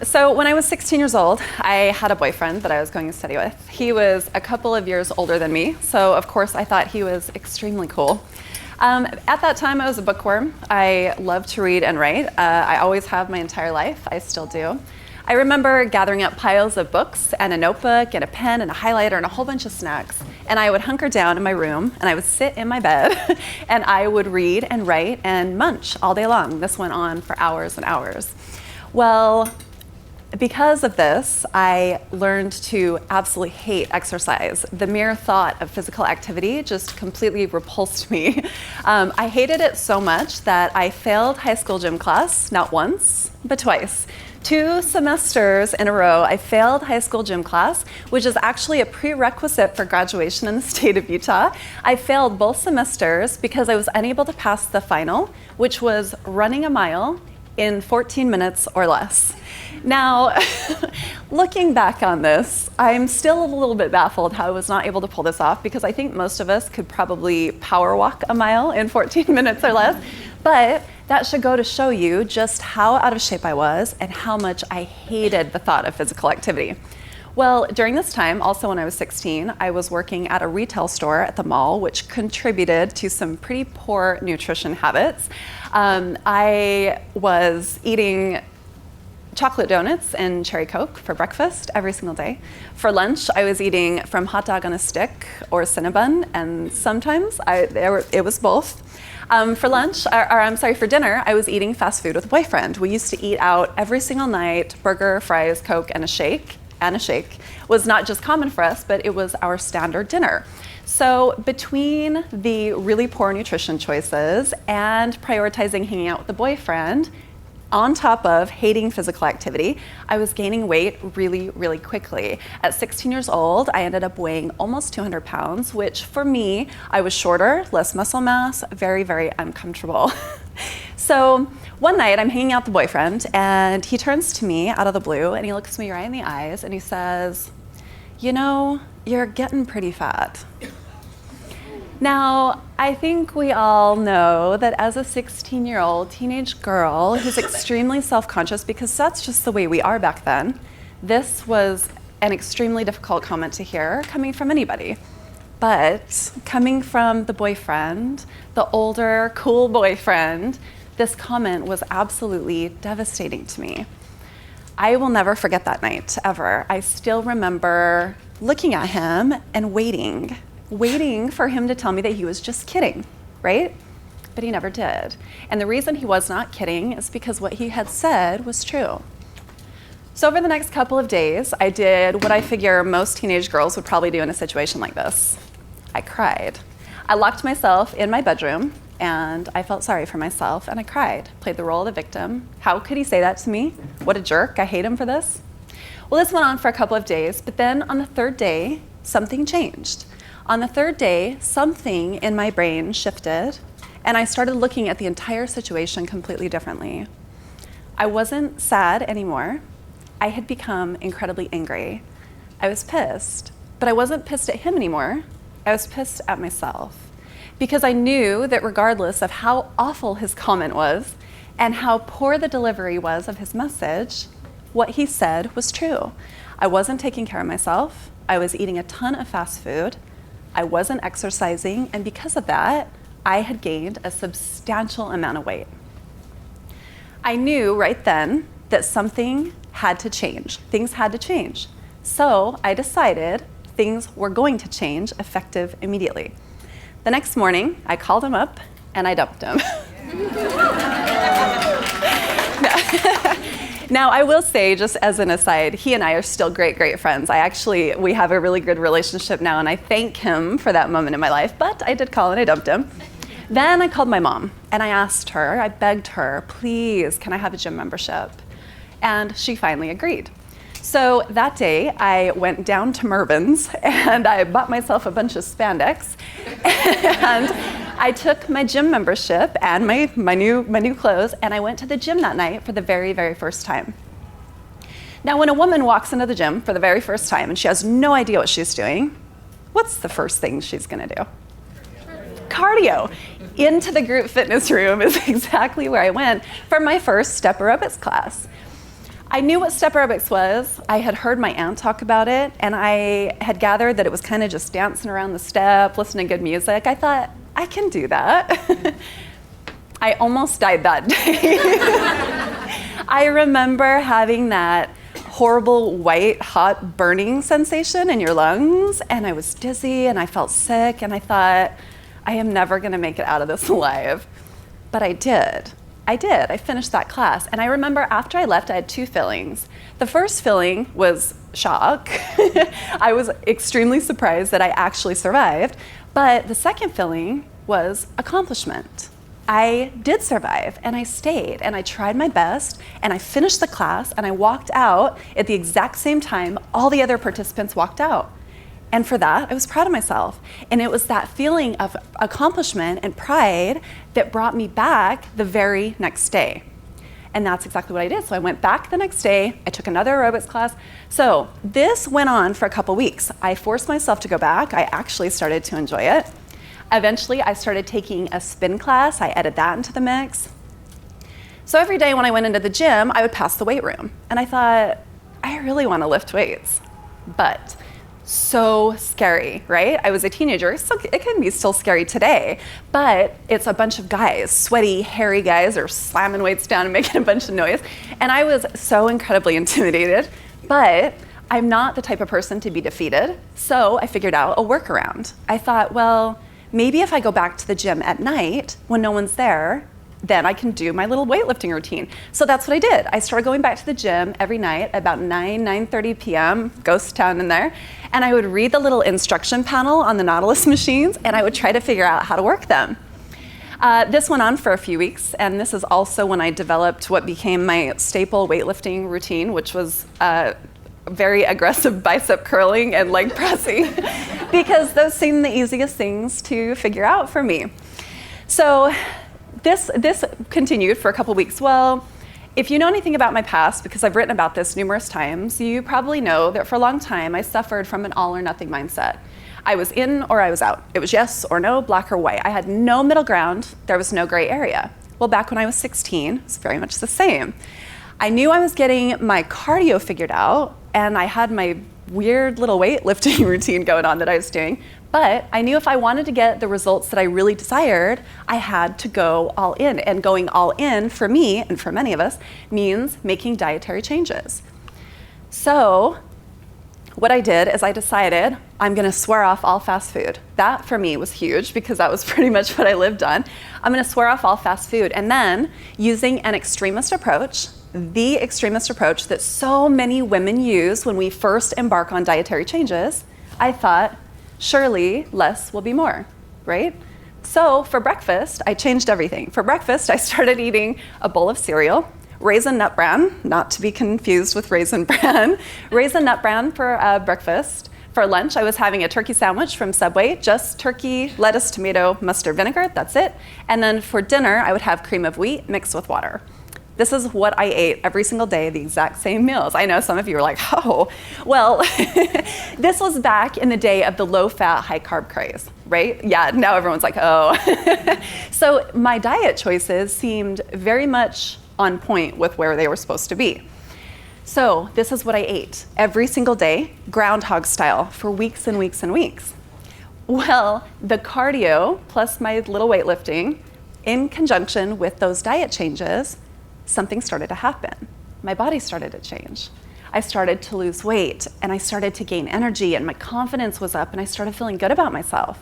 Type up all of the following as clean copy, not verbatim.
So when I was 16 years old, I had a boyfriend that I was going to study with. He was a couple of years older than me, so of course I thought he was extremely cool. At that time, I was a bookworm. I loved to read and write. I always have my entire life. I still do. I remember gathering up piles of books and a notebook and a pen and a highlighter and a whole bunch of snacks. And I would hunker down in my room and I would sit in my bed and I would read and write and munch all day long. This went on for hours and hours. Well, because of this, I learned to absolutely hate exercise. The mere thought of physical activity just completely repulsed me. I hated it so much that I failed high school gym class, not once, but twice. 2 semesters in a row, I failed high school gym class, which is actually a prerequisite for graduation in the state of Utah. I failed both semesters because I was unable to pass the final, which was running a mile in 14 minutes or less. Now, looking back on this, I'm still a little bit baffled how I was not able to pull this off, because I think most of us could probably power walk a mile in 14 minutes or less. But that should go to show you just how out of shape I was and how much I hated the thought of physical activity. Well, during this time, also when I was 16, I was working at a retail store at the mall, which contributed to some pretty poor nutrition habits. I was eating chocolate donuts and cherry Coke for breakfast every single day. For lunch, I was eating from hot dog on a stick or Cinnabon, and sometimes it was both. For dinner, I was eating fast food with a boyfriend. We used to eat out every single night. Burger, fries, Coke, and a shake. And a shake was not just common for us, but it was our standard dinner. So between the really poor nutrition choices and prioritizing hanging out with the boyfriend, on top of hating physical activity, I was gaining weight really, really quickly. At 16 years old, I ended up weighing almost 200 pounds, which for me, I was shorter, less muscle mass, very, very uncomfortable. So one night I'm hanging out with the boyfriend and he turns to me out of the blue and he looks me right in the eyes and he says, "You know, you're getting pretty fat." Now, I think we all know that as a 16-year-old teenage girl who's extremely self-conscious, because that's just the way we are back then, this was an extremely difficult comment to hear coming from anybody. But coming from the boyfriend, the older, cool boyfriend, this comment was absolutely devastating to me. I will never forget that night, ever. I still remember looking at him and waiting for him to tell me that he was just kidding, right? But he never did. And the reason he was not kidding is because what he had said was true. So over the next couple of days, I did what I figure most teenage girls would probably do in a situation like this. I cried. I locked myself in my bedroom and I felt sorry for myself and I cried, played the role of the victim. How could he say that to me? What a jerk, I hate him for this. Well, this went on for a couple of days, but then on the 3rd day, something changed. On the 3rd day, something in my brain shifted and I started looking at the entire situation completely differently. I wasn't sad anymore. I had become incredibly angry. I was pissed, but I wasn't pissed at him anymore. I was pissed at myself because I knew that regardless of how awful his comment was and how poor the delivery was of his message, what he said was true. I wasn't taking care of myself. I was eating a ton of fast food. I wasn't exercising, and because of that, I had gained a substantial amount of weight. I knew right then that something had to change. Things had to change. So I decided things were going to change effective immediately. The next morning, I called him up and I dumped him. Now, I will say, just as an aside, he and I are still great, great friends. We have a really good relationship now, and I thank him for that moment in my life, but I did call and I dumped him. Then I called my mom, and I begged her, please, can I have a gym membership? And she finally agreed. So that day, I went down to Mervyn's, and I bought myself a bunch of spandex, and I took my gym membership and my new clothes, and I went to the gym that night for the very, very first time. Now, when a woman walks into the gym for the very first time and she has no idea what she's doing, what's the first thing she's gonna do? Cardio. Into the group fitness room is exactly where I went for my first step aerobics class. I knew what step aerobics was. I had heard my aunt talk about it, and I had gathered that it was kind of just dancing around the step, listening to good music. I thought, I can do that. I almost died that day. I remember having that horrible white, hot, burning sensation in your lungs, and I was dizzy, and I felt sick, and I thought, I am never gonna make it out of this alive. But I did. I finished that class, and I remember after I left, I had 2 feelings. The first feeling was shock. I was extremely surprised that I actually survived, but the second feeling was accomplishment. I did survive, and I stayed, and I tried my best, and I finished the class, and I walked out at the exact same time all the other participants walked out. And for that, I was proud of myself. And it was that feeling of accomplishment and pride that brought me back the very next day. And that's exactly what I did. So I went back the next day, I took another aerobics class. So this went on for a couple weeks. I forced myself to go back. I actually started to enjoy it. Eventually, I started taking a spin class. I added that into the mix. So every day when I went into the gym, I would pass the weight room. And I thought, I really want to lift weights. But so scary, right? I was a teenager, so it can be still scary today, but it's a bunch of guys, sweaty, hairy guys are slamming weights down and making a bunch of noise. And I was so incredibly intimidated, but I'm not the type of person to be defeated. So I figured out a workaround. I thought, well, maybe if I go back to the gym at night when no one's there, then I can do my little weightlifting routine. So that's what I did. I started going back to the gym every night about 9:30 p.m., ghost town in there, and I would read the little instruction panel on the Nautilus machines, and I would try to figure out how to work them. This went on for a few weeks, and this is also when I developed what became my staple weightlifting routine, which was very aggressive bicep curling and leg pressing, because those seemed the easiest things to figure out for me. So this continued for a couple weeks. Well, if you know anything about my past, because I've written about this numerous times, you probably know that for a long time I suffered from an all or nothing mindset. I was in or I was out. It was yes or no, black or white. I had no middle ground. There was no gray area. Well, back when I was 16, it was very much the same. I knew I was getting my cardio figured out, and I had my weird little weightlifting routine going on that I was doing, but I knew if I wanted to get the results that I really desired, I had to go all in. And going all in for me, and for many of us, means making dietary changes. So what I did is I decided I'm gonna swear off all fast food. That for me was huge because that was pretty much what I lived on. I'm gonna swear off all fast food, and then using an extremist approach, the extremist approach that so many women use when we first embark on dietary changes, I thought, surely less will be more, right? So for breakfast, I changed everything. For breakfast, I started eating a bowl of cereal, raisin nut bran, not to be confused with raisin bran, raisin nut bran for breakfast. For lunch, I was having a turkey sandwich from Subway, just turkey, lettuce, tomato, mustard, vinegar, that's it. And then for dinner, I would have cream of wheat mixed with water. This is what I ate every single day, the exact same meals. I know some of you are like, oh, well, this was back in the day of the low-fat, high-carb craze, right? Yeah, now everyone's like, oh. So my diet choices seemed very much on point with where they were supposed to be. So this is what I ate every single day, groundhog style, for weeks and weeks and weeks. Well, the cardio plus my little weightlifting, in conjunction with those diet changes, something started to happen. My body started to change. I started to lose weight, and I started to gain energy, and my confidence was up, and I started feeling good about myself.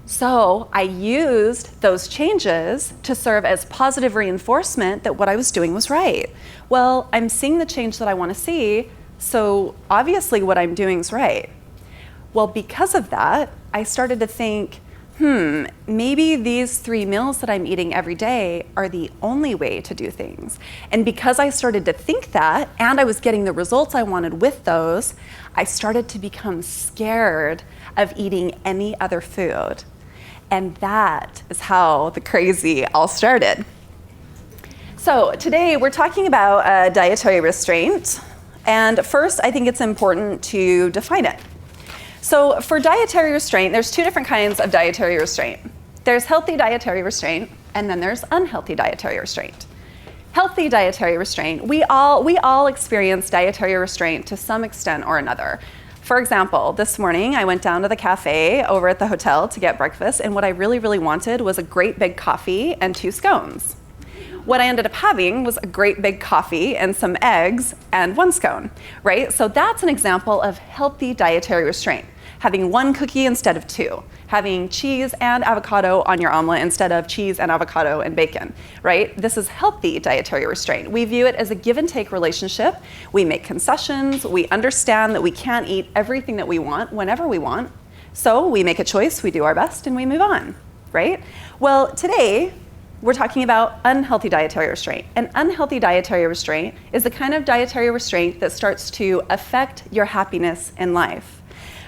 So I used those changes to serve as positive reinforcement that what I was doing was right. Well, I'm seeing the change that I want to see, so obviously what I'm doing is right. Well, because of that, I started to think, maybe these 3 meals that I'm eating every day are the only way to do things. And because I started to think that, and I was getting the results I wanted with those, I started to become scared of eating any other food. And that is how the crazy all started. So today we're talking about dietary restraint. And first, I think it's important to define it. So for dietary restraint, there's 2 different kinds of dietary restraint. There's healthy dietary restraint, and then there's unhealthy dietary restraint. Healthy dietary restraint. We all experience dietary restraint to some extent or another. For example, this morning I went down to the cafe over at the hotel to get breakfast, and what I really, really wanted was a great big coffee and 2 scones. What I ended up having was a great big coffee and some eggs and 1 scone, right? So that's an example of healthy dietary restraint. Having 1 cookie instead of 2, having cheese and avocado on your omelet instead of cheese and avocado and bacon, right? This is healthy dietary restraint. We view it as a give and take relationship. We make concessions. We understand that we can't eat everything that we want whenever we want. So we make a choice, we do our best, and we move on, right? Well, today, we're talking about unhealthy dietary restraint. And unhealthy dietary restraint is the kind of dietary restraint that starts to affect your happiness in life.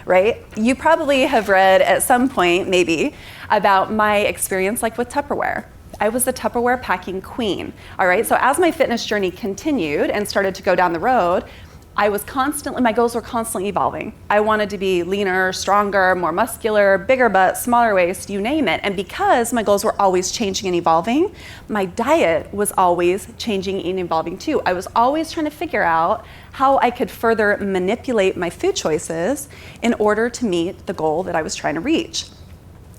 Right? You probably have read at some point, maybe, about my experience like with Tupperware. I was the Tupperware packing queen, all right? So as my fitness journey continued and started to go down the road, my goals were constantly evolving. I wanted to be leaner, stronger, more muscular, bigger butt, smaller waist, you name it. And because my goals were always changing and evolving, my diet was always changing and evolving too. I was always trying to figure out how I could further manipulate my food choices in order to meet the goal that I was trying to reach.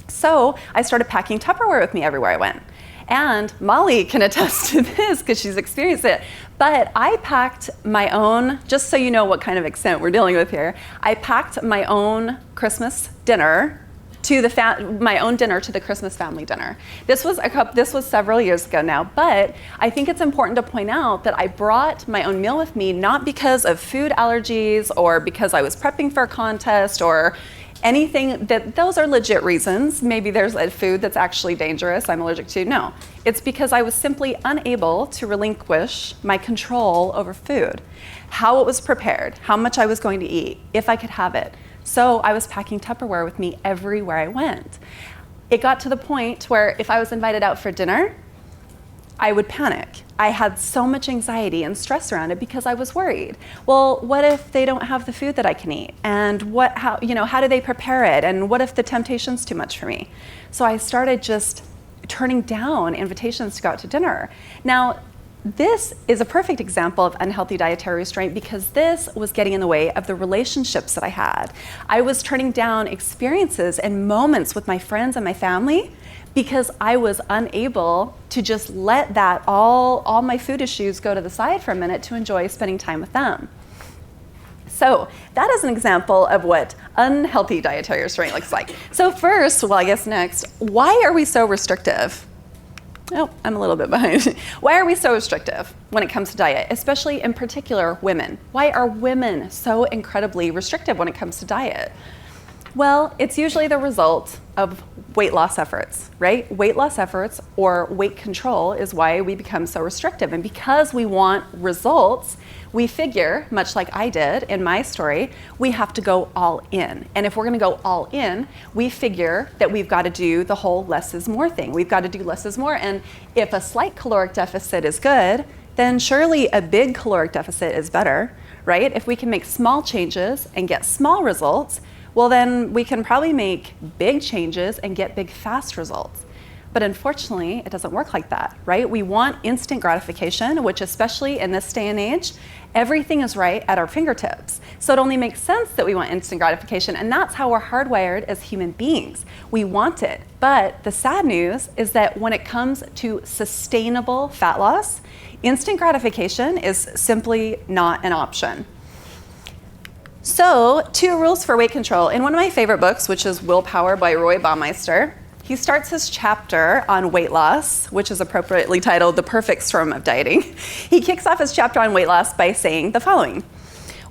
So I started packing Tupperware with me everywhere I went. And Molly can attest to this because she's experienced it. But I packed my own, just so you know what kind of extent we're dealing with here, I packed my own Christmas dinner to the Christmas family dinner. This was several years ago now, but I think it's important to point out that I brought my own meal with me not because of food allergies or because I was prepping for a contest or anything those are legit reasons. Maybe there's a food that's actually dangerous I'm allergic to. No, it's because I was simply unable to relinquish my control over food, how it was prepared, how much I was going to eat, if I could have it. So I was packing Tupperware with me everywhere I went. It got to the point where if I was invited out for dinner, I would panic. I had so much anxiety and stress around it because I was worried. Well, what if they don't have the food that I can eat? And how do they prepare it? And what if the temptation's too much for me? So I started just turning down invitations to go out to dinner. Now, this is a perfect example of unhealthy dietary restraint because this was getting in the way of the relationships that I had. I was turning down experiences and moments with my friends and my family because I was unable to just let that all my food issues go to the side for a minute to enjoy spending time with them. So that is an example of what unhealthy dietary restraint looks like. So first, next, why are we so restrictive? Oh, I'm a little bit behind. Why are we so restrictive when it comes to diet, especially in particular women? Why are women so incredibly restrictive when it comes to diet? Well, it's usually the result of weight loss efforts, right? Weight loss efforts or weight control is why we become so restrictive. And because we want results, we figure, much like I did in my story, we have to go all in. And if we're gonna go all in, we figure that we've got to do the whole less is more thing. We've got to do less is more. And if a slight caloric deficit is good, then surely a big caloric deficit is better, right? If we can make small changes and get small results, well, then we can probably make big changes and get big, fast results. But unfortunately, it doesn't work like that, right? We want instant gratification, which especially in this day and age, everything is right at our fingertips. So it only makes sense that we want instant gratification, and that's how we're hardwired as human beings. We want it. But the sad news is that when it comes to sustainable fat loss, instant gratification is simply not an option. So, 2 rules for weight control. In one of my favorite books, which is Willpower by Roy Baumeister, he starts his chapter on weight loss, which is appropriately titled The Perfect Storm of Dieting. He kicks off his chapter on weight loss by saying the following.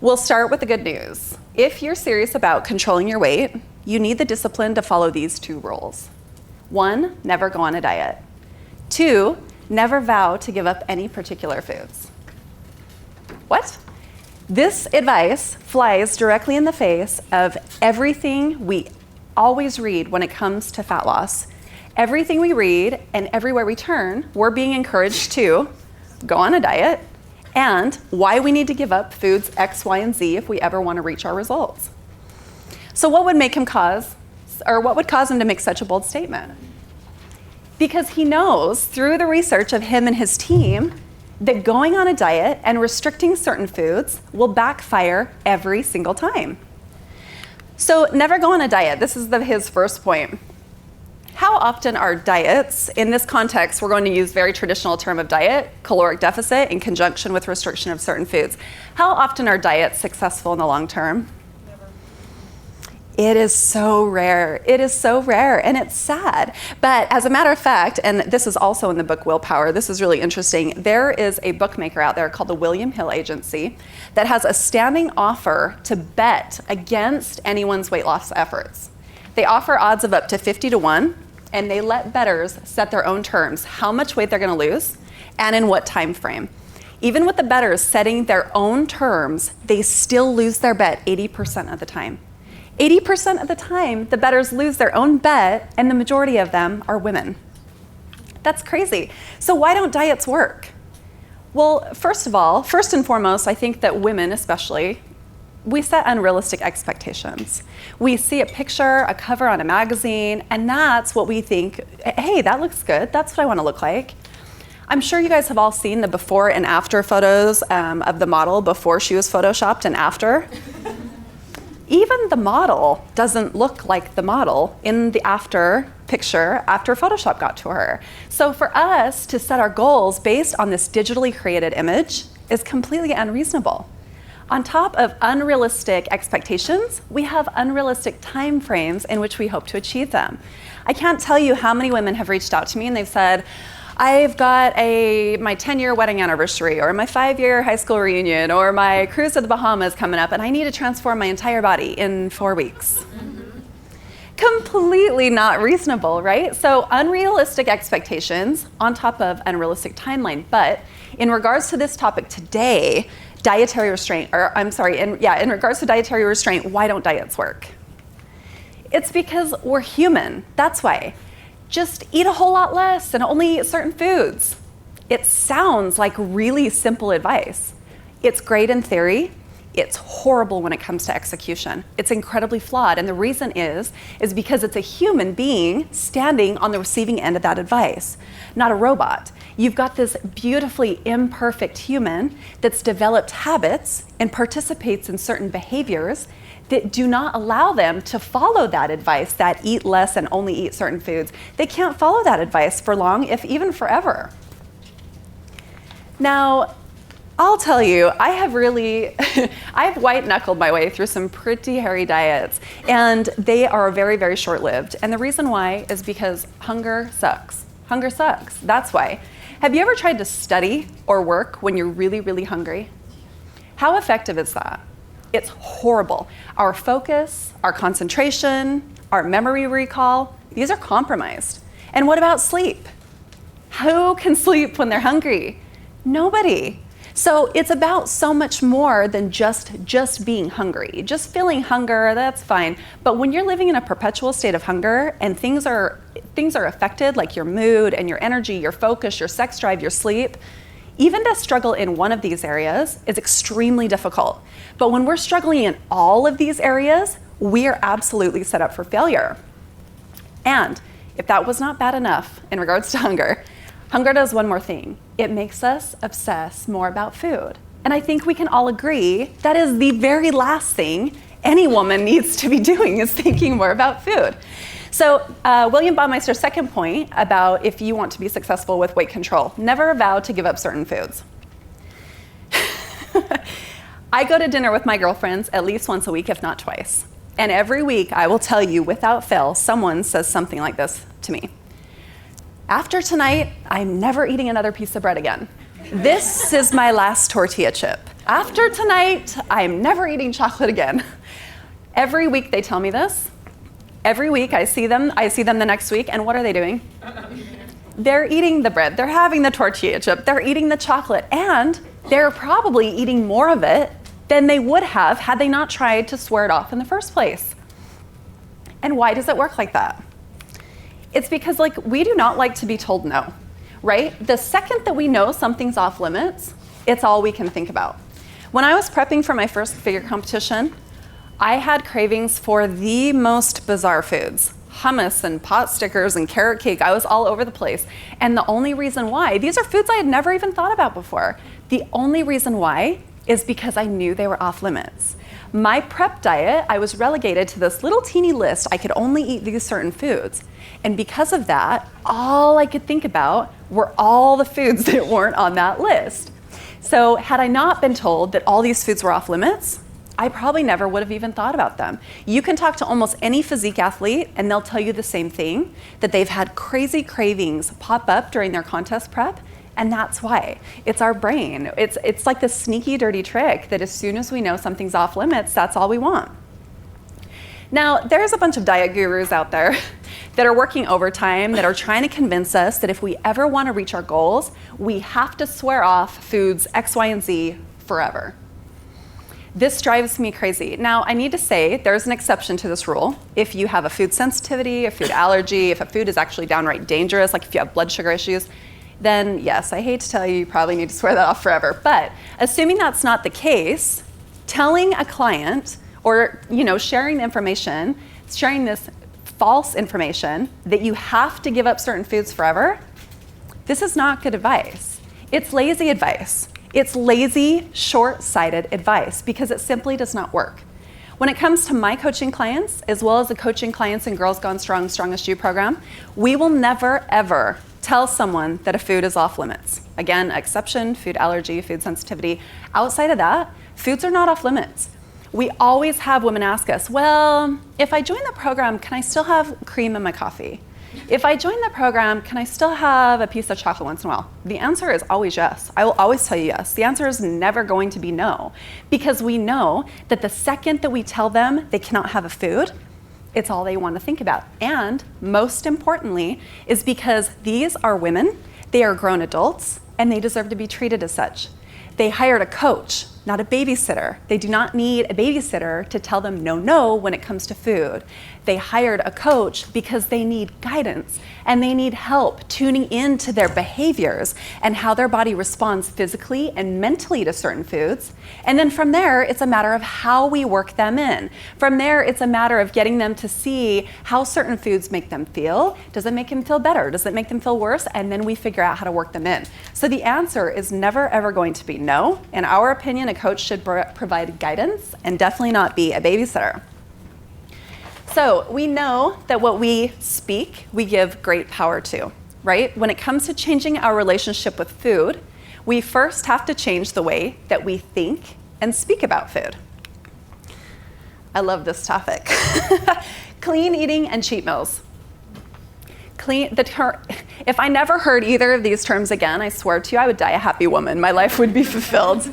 We'll start with the good news. If you're serious about controlling your weight, you need the discipline to follow these 2 rules. 1, never go on a diet. 2, never vow to give up any particular foods. What? This advice flies directly in the face of everything we always read when it comes to fat loss. Everything we read and everywhere we turn, we're being encouraged to go on a diet and why we need to give up foods X, Y, and Z if we ever want to reach our results. So what would cause him to make such a bold statement? Because he knows through the research of him and his team that going on a diet and restricting certain foods will backfire every single time. So never go on a diet. This is his first point. How often are diets, in this context, we're going to use very traditional term of diet, caloric deficit, in conjunction with restriction of certain foods. How often are diets successful in the long term? Never. It is so rare. It is so rare, and it's sad. But as a matter of fact, and this is also in the book Willpower, this is really interesting, there is a bookmaker out there called the William Hill Agency that has a standing offer to bet against anyone's weight loss efforts. They offer odds of up to 50 to 1, and they let bettors set their own terms, how much weight they're gonna lose, and in what time frame. Even with the bettors setting their own terms, they still lose their bet 80% of the time. 80% of the time, the bettors lose their own bet, and the majority of them are women. That's crazy. So why don't diets work? Well, first and foremost, I think that women especially, we set unrealistic expectations. We see a picture, a cover on a magazine, and that's what we think, hey, that looks good. That's what I want to look like. I'm sure you guys have all seen the before and after photos of the model before she was photoshopped and after. Even the model doesn't look like the model in the after picture after Photoshop got to her. So for us to set our goals based on this digitally created image is completely unreasonable. On top of unrealistic expectations, we have unrealistic time frames in which we hope to achieve them. I can't tell you how many women have reached out to me and they've said, I've got my 10-year wedding anniversary, or my 5-year high school reunion, or my cruise to the Bahamas coming up, and I need to transform my entire body in 4 weeks. Completely not reasonable, right? So unrealistic expectations on top of unrealistic timeline. But in regards to this topic today, dietary restraint, in regards to dietary restraint, why don't diets work? It's because we're human, that's why. Just eat a whole lot less and only eat certain foods. It sounds like really simple advice. It's great in theory, it's horrible when it comes to execution. It's incredibly flawed, and the reason is because it's a human being standing on the receiving end of that advice, not a robot. You've got this beautifully imperfect human that's developed habits and participates in certain behaviors that do not allow them to follow that advice, that eat less and only eat certain foods. They can't follow that advice for long, if even forever. Now, I'll tell you, I've white-knuckled my way through some pretty hairy diets, and they are very, very short-lived. And the reason why is because hunger sucks. Hunger sucks, that's why. Have you ever tried to study or work when you're really, really hungry? How effective is that? It's horrible. Our focus, our concentration, our memory recall, these are compromised. And what about sleep? Who can sleep when they're hungry? Nobody. So it's about so much more than just being hungry. Just feeling hunger, that's fine. But when you're living in a perpetual state of hunger and things are affected, like your mood and your energy, your focus, your sex drive, your sleep, even to struggle in one of these areas is extremely difficult. But when we're struggling in all of these areas, we are absolutely set up for failure. And if that was not bad enough in regards to hunger, hunger does one more thing. It makes us obsess more about food. And I think we can all agree that is the very last thing any woman needs to be doing, is thinking more about food. So William Baumeister's second point about if you want to be successful with weight control, never vow to give up certain foods. I go to dinner with my girlfriends at least once a week, if not twice. And every week I will tell you without fail, someone says something like this to me. After tonight, I'm never eating another piece of bread again. This is my last tortilla chip. After tonight, I'm never eating chocolate again. Every week they tell me this. Every week I see them the next week, and what are they doing? They're eating the bread, they're having the tortilla chip, they're eating the chocolate, and they're probably eating more of it than they would have had they not tried to swear it off in the first place. And why does it work like that? It's because we do not like to be told no, right? The second that we know something's off limits, it's all we can think about. When I was prepping for my first figure competition, I had cravings for the most bizarre foods. hummus and pot stickers and carrot cake. I was all over the place. And the only reason why, these are foods I had never even thought about before. The only reason why is because I knew they were off limits. My prep diet, I was relegated to this little teeny list. I could only eat these certain foods. And because of that, all I could think about were all the foods that weren't on that list. So had I not been told that all these foods were off limits, I probably never would have even thought about them. You can talk to almost any physique athlete and they'll tell you the same thing, that they've had crazy cravings pop up during their contest prep. And that's why. It's our brain. It's like this sneaky, dirty trick that as soon as we know something's off limits, that's all we want. Now, there's a bunch of diet gurus out there that are working overtime, that are trying to convince us that if we ever want to reach our goals, we have to swear off foods X, Y, and Z forever. This drives me crazy. Now, I need to say there's an exception to this rule. If you have a food sensitivity, a food allergy, if a food is actually downright dangerous, like if you have blood sugar issues, then yes, I hate to tell you, you probably need to swear that off forever. But assuming that's not the case, telling a client or sharing information, sharing this false information that you have to give up certain foods forever, this is not good advice. It's lazy advice. It's lazy, short-sighted advice because it simply does not work. When it comes to my coaching clients, as well as the coaching clients in Girls Gone Strong, Strongest You program, we will never, ever tell someone that a food is off limits. Again, exception, food allergy, food sensitivity. Outside of that, foods are not off limits. We always have women ask us, well, if I join the program, can I still have cream in my coffee? If I join the program, can I still have a piece of chocolate once in a while? The answer is always yes. I will always tell you yes. The answer is never going to be no, because we know that the second that we tell them they cannot have a food, it's all they want to think about. And most importantly is because these are women, they are grown adults, and they deserve to be treated as such. They hired a coach, not a babysitter. They do not need a babysitter to tell them no when it comes to food. They hired a coach because they need guidance and they need help tuning into their behaviors and how their body responds physically and mentally to certain foods. And then from there, it's a matter of how we work them in. From there, it's a matter of getting them to see how certain foods make them feel. Does it make them feel better? Does it make them feel worse? And then we figure out how to work them in. So the answer is never ever going to be no. In our opinion, a coach should provide guidance and definitely not be a babysitter. So we know that what we speak, we give great power to, right? When it comes to changing our relationship with food, we first have to change the way that we think and speak about food. I love this topic. Clean eating and cheat meals. If I never heard either of these terms again, I swear to you, I would die a happy woman. My life would be fulfilled.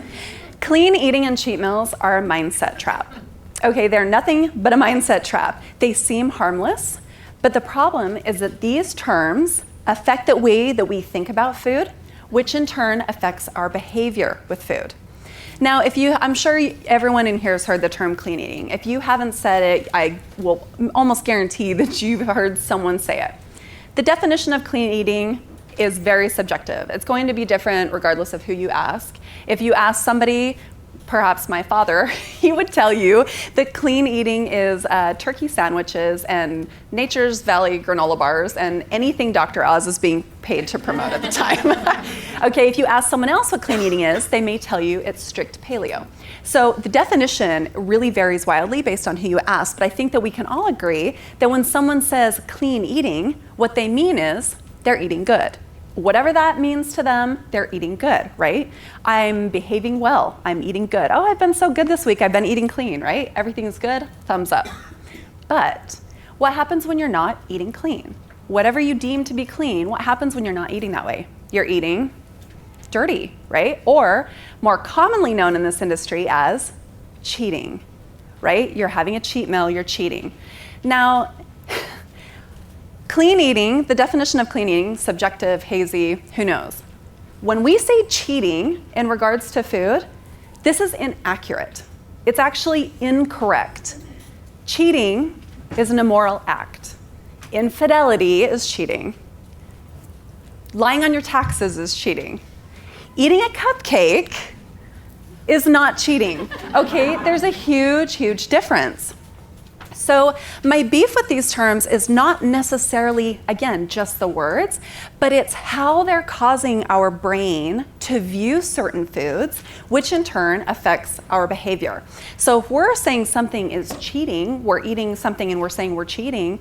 Clean eating and cheat meals are a mindset trap. Okay, they're nothing but a mindset trap. They seem harmless, but the problem is that these terms affect the way that we think about food, which in turn affects our behavior with food. Now, I'm sure everyone in here has heard the term clean eating. If you haven't said it, I will almost guarantee that you've heard someone say it. The definition of clean eating is very subjective. It's going to be different regardless of who you ask. If you ask somebody, perhaps my father, he would tell you that clean eating is turkey sandwiches and Nature's Valley granola bars and anything Dr. Oz is being paid to promote at the time. Okay, if you ask someone else what clean eating is, they may tell you it's strict paleo. So the definition really varies wildly based on who you ask, but I think that we can all agree that when someone says clean eating, what they mean is they're eating good. Whatever that means to them, they're eating good, right? I'm behaving well, I'm eating good. Oh, I've been so good this week, I've been eating clean, right? Everything's good, thumbs up. But what happens when you're not eating clean? Whatever you deem to be clean, what happens when you're not eating that way? You're eating dirty, right? Or more commonly known in this industry as cheating, right? You're having a cheat meal, you're cheating. Now, clean eating, the definition of clean eating, subjective, hazy, who knows? When we say cheating in regards to food, this is inaccurate. It's actually incorrect. Cheating is an immoral act. Infidelity is cheating. Lying on your taxes is cheating. Eating a cupcake is not cheating, okay? There's a huge, huge difference. So my beef with these terms is not necessarily, again, just the words, but it's how they're causing our brain to view certain foods, which in turn affects our behavior. So if we're saying something is cheating, we're eating something and we're saying we're cheating,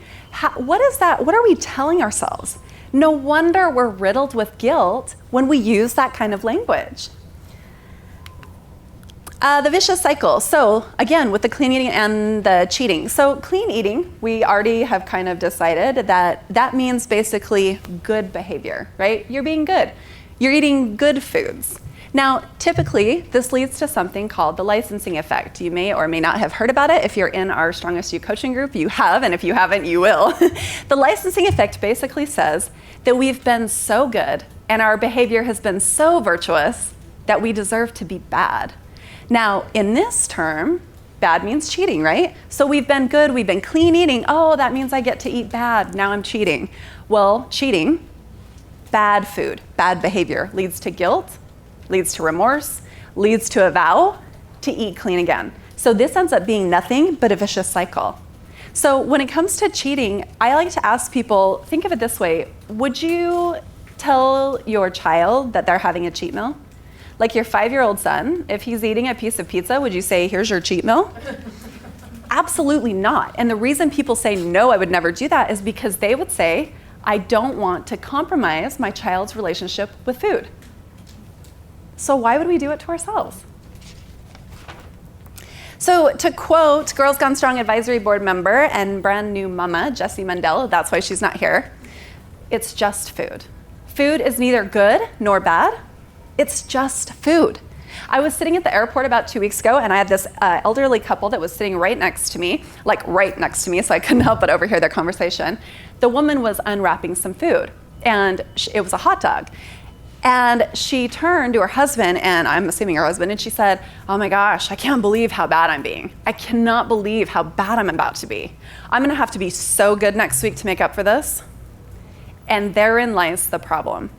what is that? What are we telling ourselves? No wonder we're riddled with guilt when we use that kind of language. The vicious cycle. So again, with the clean eating and the cheating. So clean eating, we already have kind of decided that means basically good behavior, right? You're being good. You're eating good foods. Now, typically, this leads to something called the licensing effect. You may or may not have heard about it. If you're in our Strongest You coaching group, you have, and if you haven't, you will. The licensing effect basically says that we've been so good and our behavior has been so virtuous that we deserve to be bad. Now, in this term, bad means cheating, right? So we've been good, we've been clean eating. Oh, that means I get to eat bad. Now I'm cheating. Well, cheating, bad food, bad behavior leads to guilt, leads to remorse, leads to a vow to eat clean again. So this ends up being nothing but a vicious cycle. So when it comes to cheating, I like to ask people, think of it this way. Would you tell your child that they're having a cheat meal? Like your 5-year-old son, if he's eating a piece of pizza, would you say, here's your cheat meal? Absolutely not. And the reason people say, no, I would never do that is because they would say, I don't want to compromise my child's relationship with food. So why would we do it to ourselves? So to quote Girls Gone Strong Advisory Board member and brand new mama, Jessie Mendel, that's why she's not here, it's just food. Food is neither good nor bad. It's just food. I was sitting at the airport about 2 weeks ago and I had this elderly couple that was sitting right next to me, so I couldn't help but overhear their conversation. The woman was unwrapping some food and it was a hot dog. And she turned to her husband, and I'm assuming her husband, and she said, oh my gosh, I can't believe how bad I'm being. I cannot believe how bad I'm about to be. I'm gonna have to be so good next week to make up for this. And therein lies the problem.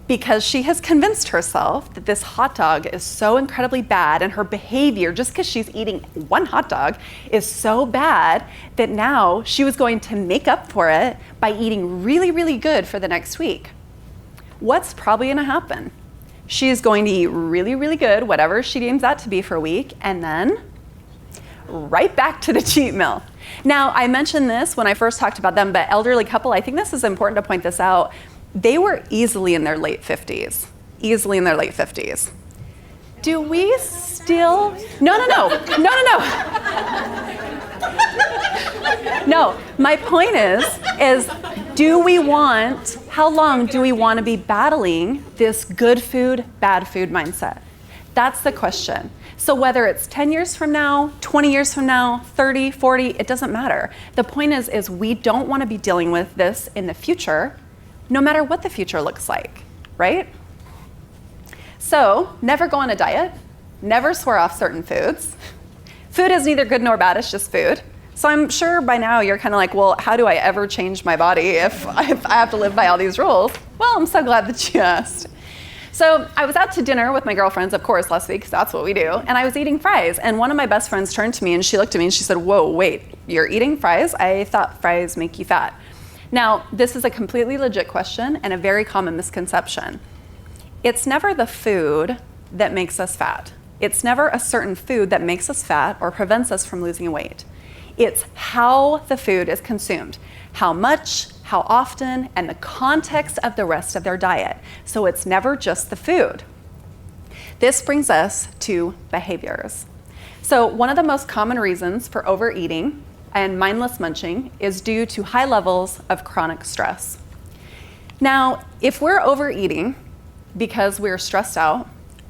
Because she has convinced herself that this hot dog is so incredibly bad and her behavior, just because she's eating one hot dog, is so bad that now she was going to make up for it by eating really, really good for the next week. What's probably gonna happen? She is going to eat really, really good, whatever she deems that to be for a week, and then right back to the cheat meal. Now, I mentioned this when I first talked about them, but elderly couple, I think this is important to point this out. They were easily in their late 50s. Easily in their late 50s. Do we still? No. No, my point is how long do we want to be battling this good food, bad food mindset? That's the question. So whether it's 10 years from now, 20 years from now, 30, 40, it doesn't matter. The point is we don't want to be dealing with this in the future, no matter what the future looks like, right? So never go on a diet, never swear off certain foods. Food is neither good nor bad, it's just food. So I'm sure by now you're kind of like, well, how do I ever change my body if I have to live by all these rules? Well, I'm so glad that you asked. So I was out to dinner with my girlfriends, of course, last week, because that's what we do, and I was eating fries, and one of my best friends turned to me and she looked at me and she said, whoa, wait, you're eating fries? I thought fries make you fat. Now, this is a completely legit question and a very common misconception. It's never the food that makes us fat. It's never a certain food that makes us fat or prevents us from losing weight. It's how the food is consumed, how much, how often, and the context of the rest of their diet. So it's never just the food. This brings us to behaviors. So one of the most common reasons for overeating and mindless munching is due to high levels of chronic stress. Now, if we're overeating because we're stressed out,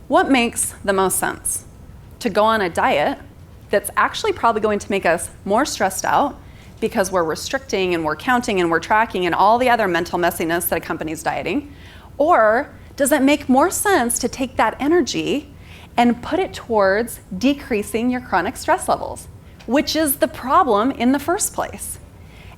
what makes the most sense? To go on a diet that's actually probably going to make us more stressed out because we're restricting and we're counting and we're tracking and all the other mental messiness that accompanies dieting? Or does it make more sense to take that energy and put it towards decreasing your chronic stress levels, which is the problem in the first place?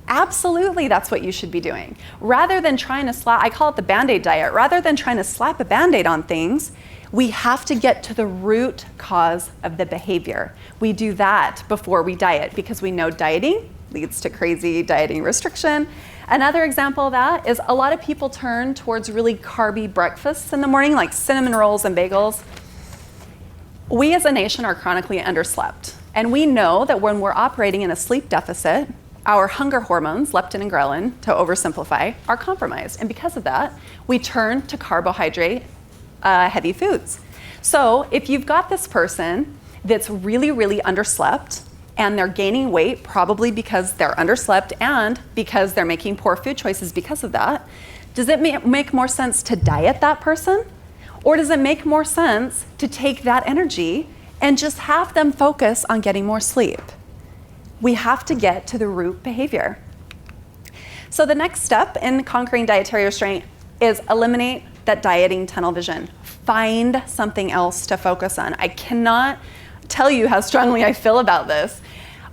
Absolutely, that's what you should be doing. Rather than trying to I call it the Band-Aid diet, rather than trying to slap a Band-Aid on things, We have to get to the root cause of the behavior. We do that before we diet because we know dieting leads to crazy dieting restriction. Another example of that is a lot of people turn towards really carby breakfasts in the morning, like cinnamon rolls and bagels. We as a nation are chronically underslept. And we know that when we're operating in a sleep deficit, our hunger hormones, leptin and ghrelin, to oversimplify, are compromised. And because of that, we turn to carbohydrate heavy foods. So if you've got this person that's really, really underslept, and they're gaining weight probably because they're underslept and because they're making poor food choices because of that, does it make more sense to diet that person? Or does it make more sense to take that energy and just have them focus on getting more sleep? We have to get to the root behavior. So the next step in conquering dietary restraint is eliminate that dieting tunnel vision. Find something else to focus on. I cannot tell you how strongly I feel about this.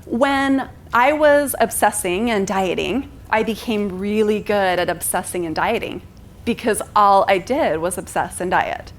When I was obsessing and dieting, I became really good at obsessing and dieting because all I did was obsess and diet.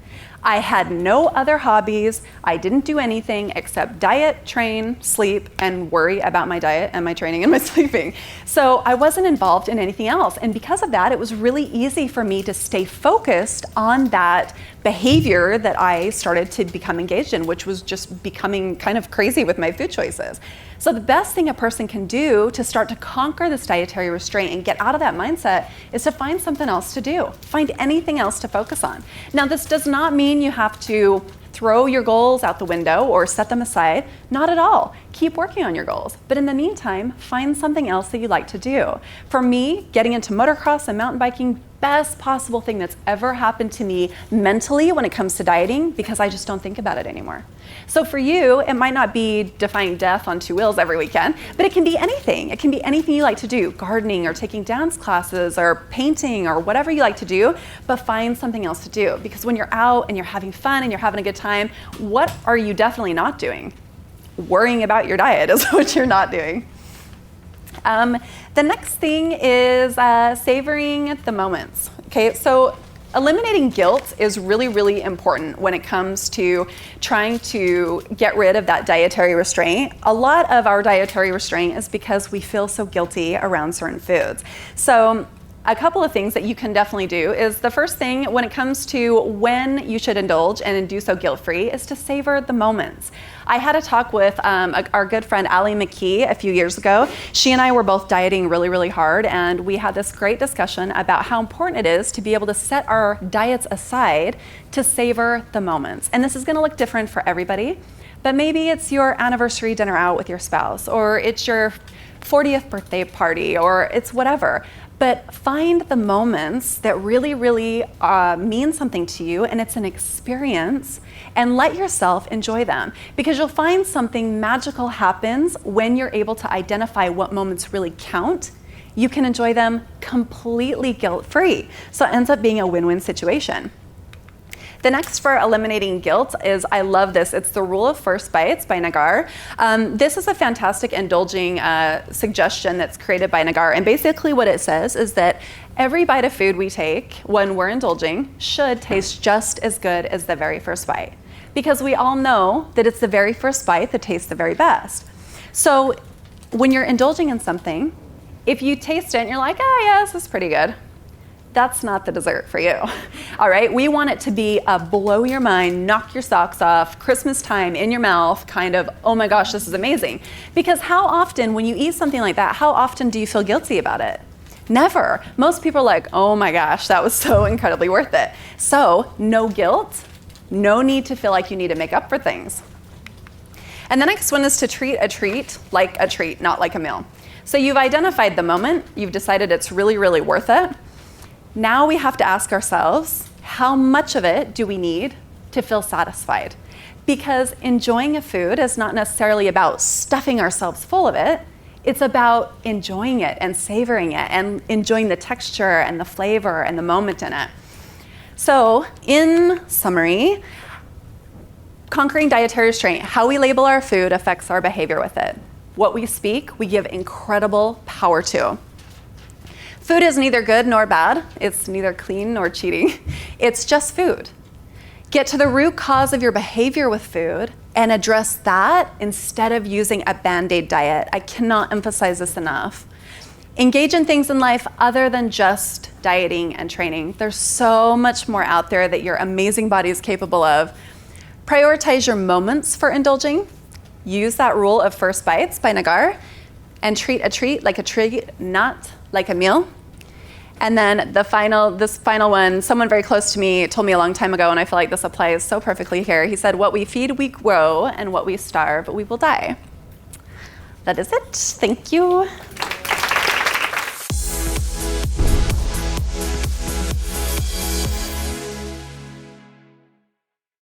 I had no other hobbies. I didn't do anything except diet, train, sleep, and worry about my diet and my training and my sleeping. So I wasn't involved in anything else. And because of that, it was really easy for me to stay focused on that behavior that I started to become engaged in, which was just becoming kind of crazy with my food choices. So the best thing a person can do to start to conquer this dietary restraint and get out of that mindset is to find something else to do. Find anything else to focus on. Now, this does not mean you have to throw your goals out the window or set them aside. Not at all. Keep working on your goals. But in the meantime, find something else that you like to do. For me, getting into motocross and mountain biking, best possible thing that's ever happened to me mentally when it comes to dieting, because I just don't think about it anymore. So for you, it might not be defying death on 2 wheels every weekend, but it can be anything. It can be anything you like to do, gardening or taking dance classes or painting or whatever you like to do, but find something else to do. Because when you're out and you're having fun and you're having a good time, what are you definitely not doing? Worrying about your diet is what you're not doing. The next thing is savoring the moments. Okay, so eliminating guilt is really, really important when it comes to trying to get rid of that dietary restraint. A lot of our dietary restraint is because we feel so guilty around certain foods. So a couple of things that you can definitely do is the first thing when it comes to when you should indulge and do so guilt-free is to savor the moments. I had a talk with our good friend Allie McKee a few years ago. She and I were both dieting really, really hard, and we had this great discussion about how important it is to be able to set our diets aside to savor the moments. And this is going to look different for everybody, but maybe it's your anniversary dinner out with your spouse, or it's your 40th birthday party, or it's whatever. But find the moments that really, really mean something to you, and it's an experience, and let yourself enjoy them. Because you'll find something magical happens when you're able to identify what moments really count. You can enjoy them completely guilt-free. So it ends up being a win-win situation. The next for eliminating guilt is, I love this, it's the rule of first bites by Nagar. This is a fantastic indulging suggestion that's created by Nagar. And basically what it says is that every bite of food we take when we're indulging should taste just as good as the very first bite. Because we all know that it's the very first bite that tastes the very best. So when you're indulging in something, if you taste it and you're like, oh yeah, this is pretty good, that's not the dessert for you. All right, we want it to be a blow your mind, knock your socks off, Christmas time in your mouth, kind of, oh my gosh, this is amazing. Because how often, when you eat something like that, how often do you feel guilty about it? Never. Most people are like, oh my gosh, that was so incredibly worth it. So no guilt, no need to feel like you need to make up for things. And the next one is to treat a treat like a treat, not like a meal. So you've identified the moment, you've decided it's really, really worth it. Now we have to ask ourselves, how much of it do we need to feel satisfied? Because enjoying a food is not necessarily about stuffing ourselves full of it. It's about enjoying it and savoring it and enjoying the texture and the flavor and the moment in it. So in summary, conquering dietary restraint, how we label our food affects our behavior with it. What we speak, we give incredible power to. Food is neither good nor bad. It's neither clean nor cheating. It's just food. Get to the root cause of your behavior with food and address that instead of using a Band-Aid diet. I cannot emphasize this enough. Engage in things in life other than just dieting and training. There's so much more out there that your amazing body is capable of. Prioritize your moments for indulging. Use that rule of first bites by Nagar, and treat a treat like a treat, not like a meal. And then this final one, someone very close to me told me a long time ago, and I feel like this applies so perfectly here. He said, what we feed, we grow, and what we starve, we will die. That is it. Thank you.